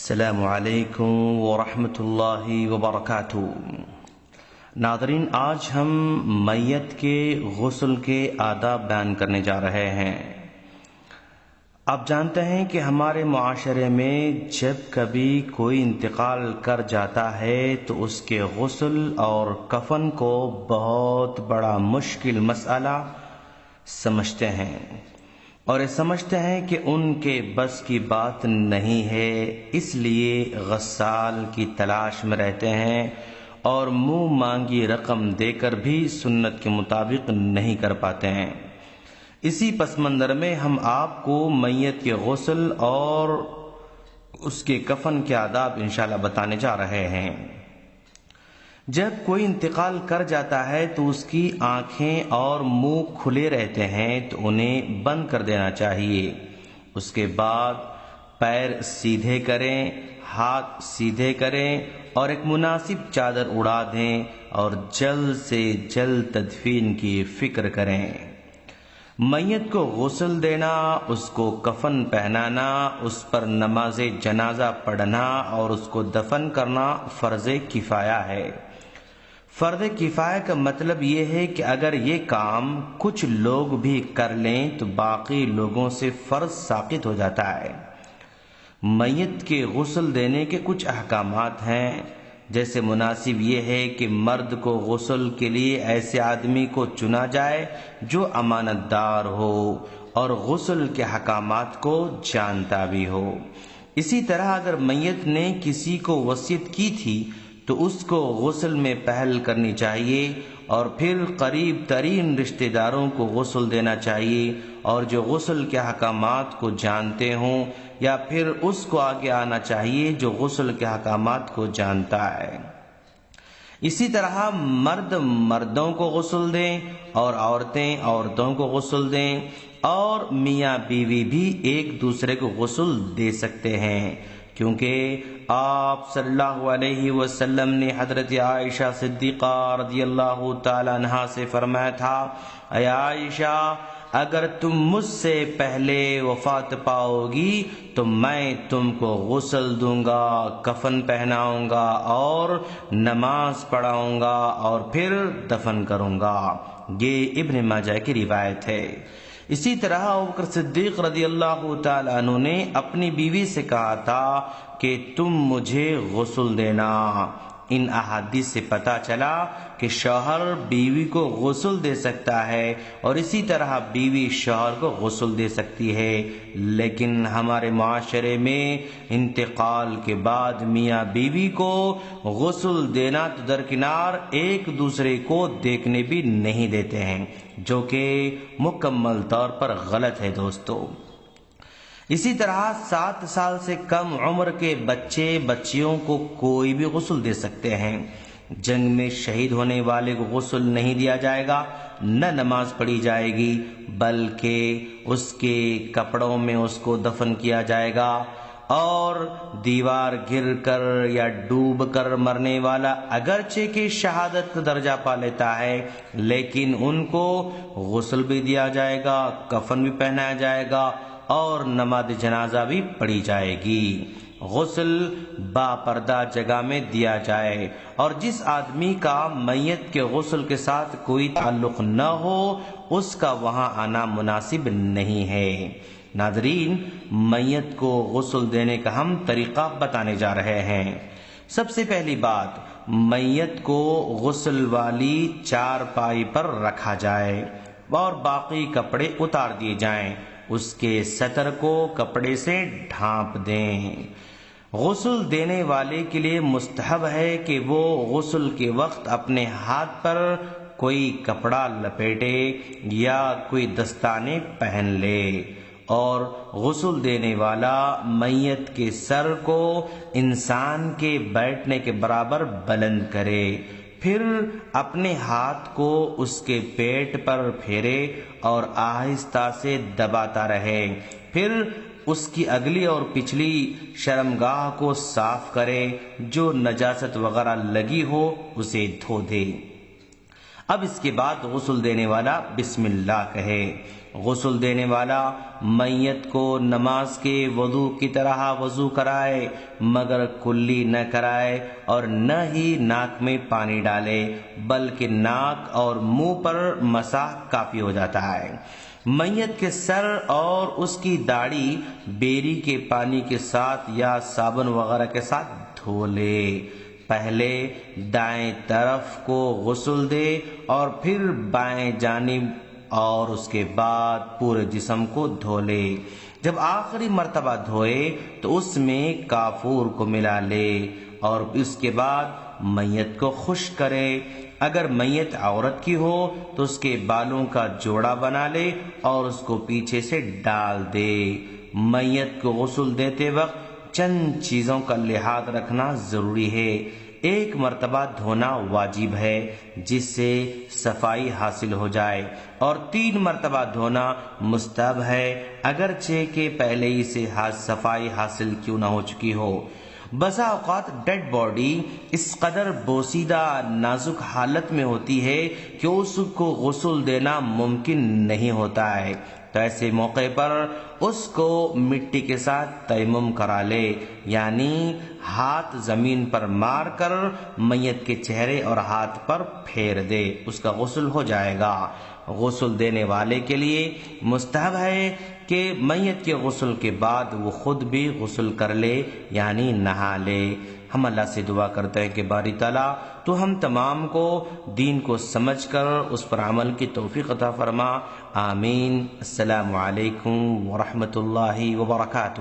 السلام علیکم ورحمۃ اللہ وبرکاتہ۔ ناظرین، آج ہم میت کے غسل کے آداب بیان کرنے جا رہے ہیں۔ آپ جانتے ہیں کہ ہمارے معاشرے میں جب کبھی کوئی انتقال کر جاتا ہے تو اس کے غسل اور کفن کو بہت بڑا مشکل مسئلہ سمجھتے ہیں، اور یہ سمجھتے ہیں کہ ان کے بس کی بات نہیں ہے، اس لیے غسال کی تلاش میں رہتے ہیں اور منہ مانگی رقم دے کر بھی سنت کے مطابق نہیں کر پاتے ہیں۔ اسی پس منظر میں ہم آپ کو میت کے غسل اور اس کے کفن کے آداب انشاءاللہ بتانے جا رہے ہیں۔ جب کوئی انتقال کر جاتا ہے تو اس کی آنکھیں اور منہ کھلے رہتے ہیں تو انہیں بند کر دینا چاہیے۔ اس کے بعد پیر سیدھے کریں، ہاتھ سیدھے کریں اور ایک مناسب چادر اڑا دیں اور جلد سے جلد تدفین کی فکر کریں۔ میت کو غسل دینا، اس کو کفن پہنانا، اس پر نماز جنازہ پڑھنا اور اس کو دفن کرنا فرض کفایہ ہے۔ فرض کفایہ کا مطلب یہ ہے کہ اگر یہ کام کچھ لوگ بھی کر لیں تو باقی لوگوں سے فرض ساقط ہو جاتا ہے۔ میت کے غسل دینے کے کچھ احکامات ہیں، جیسے مناسب یہ ہے کہ مرد کو غسل کے لیے ایسے آدمی کو چنا جائے جو امانت دار ہو اور غسل کے احکامات کو جانتا بھی ہو۔ اسی طرح اگر میت نے کسی کو وصیت کی تھی تو اس کو غسل میں پہل کرنی چاہیے اور پھر قریب ترین رشتہ داروں کو غسل دینا چاہیے، اور جو غسل کے احکامات کو جانتے ہوں یا پھر اس کو آگے آنا چاہیے جو غسل کے احکامات کو جانتا ہے۔ اسی طرح مرد مردوں کو غسل دیں اور عورتیں عورتوں کو غسل دیں، اور میاں بیوی بھی ایک دوسرے کو غسل دے سکتے ہیں، کیونکہ آپ صلی اللہ علیہ وسلم نے حضرت عائشہ صدیقہ رضی اللہ تعالی عنہا سے فرمایا تھا، اے عائشہ، اگر تم مجھ سے پہلے وفات پاؤ گی تو میں تم کو غسل دوں گا، کفن پہناؤں گا اور نماز پڑھاؤں گا اور پھر دفن کروں گا۔ یہ ابن ماجہ کی روایت ہے۔ اسی طرح ابوبکر صدیق رضی اللہ تعالی عنہ نے اپنی بیوی سے کہا تھا کہ تم مجھے غسل دینا۔ ان احادیث سے پتہ چلا کہ شوہر بیوی کو غسل دے سکتا ہے اور اسی طرح بیوی شوہر کو غسل دے سکتی ہے، لیکن ہمارے معاشرے میں انتقال کے بعد میاں بیوی کو غسل دینا تو درکنار ایک دوسرے کو دیکھنے بھی نہیں دیتے ہیں، جو کہ مکمل طور پر غلط ہے دوستو۔ اسی طرح 7 سال سے کم عمر کے بچے بچیوں کو کوئی بھی غسل دے سکتے ہیں۔ جنگ میں شہید ہونے والے کو غسل نہیں دیا جائے گا، نہ نماز پڑھی جائے گی، بلکہ اس کے کپڑوں میں اس کو دفن کیا جائے گا، اور دیوار گر کر یا ڈوب کر مرنے والا اگرچہ کہ شہادت کا درجہ پا لیتا ہے، لیکن ان کو غسل بھی دیا جائے گا، کفن بھی پہنایا جائے گا اور نماز جنازہ بھی پڑھی جائے گی۔ غسل با پردہ جگہ میں دیا جائے، اور جس آدمی کا میت کے غسل کے ساتھ کوئی تعلق نہ ہو اس کا وہاں آنا مناسب نہیں ہے۔ ناظرین، میت کو غسل دینے کا ہم طریقہ بتانے جا رہے ہیں۔ سب سے پہلی بات، میت کو غسل والی چارپائی پر رکھا جائے اور باقی کپڑے اتار دیے جائیں، اس کے سطر کو کپڑے سے ڈھانپ دیں۔ غسل دینے والے کے لیے مستحب ہے کہ وہ غسل کے وقت اپنے ہاتھ پر کوئی کپڑا لپیٹے یا کوئی دستانے پہن لے، اور غسل دینے والا میت کے سر کو انسان کے بیٹھنے کے برابر بلند کرے، پھر اپنے ہاتھ کو اس کے پیٹ پر پھیرے اور آہستہ سے دباتا رہے، پھر اس کی اگلی اور پچھلی شرمگاہ کو صاف کرے، جو نجاست وغیرہ لگی ہو اسے دھو دے۔ اب اس کے بعد غسل دینے والا بسم اللہ کہے، غسل دینے والا میت کو نماز کے وضو کی طرح وضو کرائے مگر کلی نہ کرائے اور نہ ہی ناک میں پانی ڈالے، بلکہ ناک اور منہ پر مسح کافی ہو جاتا ہے۔ میت کے سر اور اس کی داڑھی بیری کے پانی کے ساتھ یا صابن وغیرہ کے ساتھ دھو لے۔ پہلے دائیں طرف کو غسل دے اور پھر بائیں جانب اور اس کے بعد پورے جسم کو دھو لے۔ جب آخری مرتبہ دھوئے تو اس میں کافور کو ملا لے اور اس کے بعد میت کو خشک کرے۔ اگر میت عورت کی ہو تو اس کے بالوں کا جوڑا بنا لے اور اس کو پیچھے سے ڈال دے۔ میت کو غسل دیتے وقت چند چیزوں کا لحاظ رکھنا ضروری ہے۔ ایک مرتبہ دھونا واجب ہے جس سے صفائی حاصل ہو جائے، اور 3 مرتبہ دھونا مستحب ہے اگرچہ کہ پہلے ہی سے صفائی حاصل کیوں نہ ہو چکی ہو۔ بسا اوقات ڈیڈ باڈی اس قدر بوسیدہ نازک حالت میں ہوتی ہے کہ اس کو غسل دینا ممکن نہیں ہوتا ہے، تو ایسے موقع پر اس کو مٹی کے ساتھ تیمم کرا لے، یعنی ہاتھ زمین پر مار کر میت کے چہرے اور ہاتھ پر پھیر دے، اس کا غسل ہو جائے گا۔ غسل دینے والے کے لیے مستحب ہے کہ میت کے غسل کے بعد وہ خود بھی غسل کر لے، یعنی نہا لے۔ ہم اللہ سے دعا کرتے ہیں کہ باری تعالیٰ تو ہم تمام کو دین کو سمجھ کر اس پر عمل کی توفیق عطا فرما۔ آمین۔ السلام علیکم ورحمۃ اللہ وبرکاتہ۔